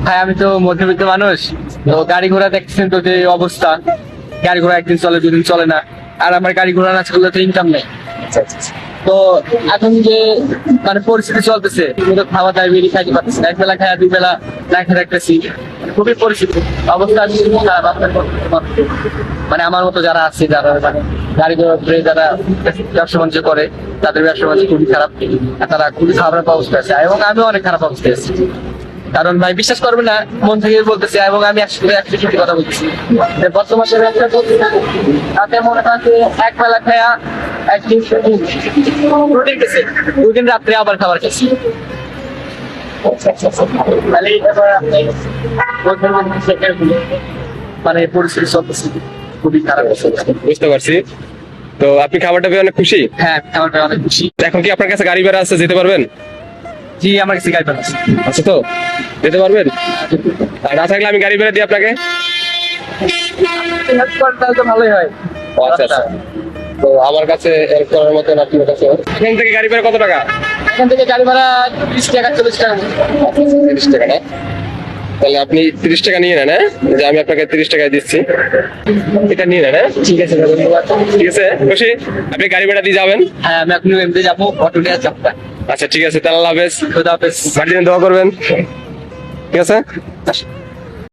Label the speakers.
Speaker 1: ভাই আমি তো মধ্যবিত্ত মানুষ, তো গাড়ি ঘোড়া দেখছেন তো যে অবস্থা, গাড়ি ঘোড়া একদিন চলে দুদিন চলে না, আর আমার গাড়ি ঘোড়া না চললে তো ইনকাম নেই। তো এখন যে মানে পরিস্থিতি চলতেছে, আমি তো খাওয়া দাওয়া বেরিয়ে খাইতে পারতেছি না, একবেলা খাওয়া দুই বেলা না খেয়ে রাখতেছি, খুবই পরিস্থিতি অবস্থা আমি খুবই খারাপ। মানে আমার মতো যারা আছে, যারা মানে গাড়ি ঘোড়া ধরে যারা ব্যবসা বাণিজ্য করে, তাদের ব্যবসা বাণিজ্য খুবই খারাপ, আর তারা খুবই খারাপ অবস্থায় আছে, এবং আমিও অনেক খারাপ অবস্থায় আছি। কারণ ভাই বিশ্বাস করবে না, মন থেকে বলতেছি, এবং আমি একশো সত্যি কথা বলতেছি, যে বর্তমানে ব্যবসা করতে তাতে মনে হয় যে এক বেলা খায়া একদিন রুটিন খেয়েছে, দুদিন রাত্রে আবার খাবার খেয়েছি। তাহলে এবার আপনি বলতে পারবেন সেখানে মানে পরিস্থিতি চলতেছে খুবই খারাপ।
Speaker 2: বুঝতে পারছি। তো আপনি খাবারটা পেয়ে অনেক খুশি?
Speaker 1: হ্যাঁ, আমার ভাই অনেক খুশি।
Speaker 2: এখন কি আপনার কাছে গাড়ি ভাড়া আছে, যেতে পারবেন?
Speaker 1: জি, আমার কাছে গাড়ি পাঠাচ্ছে।
Speaker 2: আচ্ছা, তো যেতে পারবেন? আর না থাকলে আমি গাড়ি ভাড়া দিই আপনাকে।
Speaker 1: তাহলে তো ভালোই হয়।
Speaker 2: ও আচ্ছা আচ্ছা। তো আমার কাছে হেল্প করার মতো আপনার কাছে এখান থেকে গাড়ি ভাড়া কত টাকা?
Speaker 1: এখান থেকে গাড়ি ভাড়া 30 টাকা 40 টাকা।
Speaker 2: 30 টাকা না? তাহলে আপনি 30 টাকা নিয়ে নেন। যে আমি আপনাকে 30 টাকায় দিচ্ছি, এটা নিয়ে নেন।
Speaker 1: ঠিক আছে, ধন্যবাদ।
Speaker 2: ঠিক আছে, খুশি? আপনি গাড়ি ভাড়া দিয়ে যাবেন?
Speaker 1: হ্যাঁ, আমি এখন এমনি যাবো, অটো নিয়ে যাবো।
Speaker 2: আচ্ছা ঠিক আছে, তাহলে আল্লাহ হাফেজ।
Speaker 1: খোদা হাফেজ।
Speaker 2: বাড়িতে দোয়া করবেন। ঠিক আছে।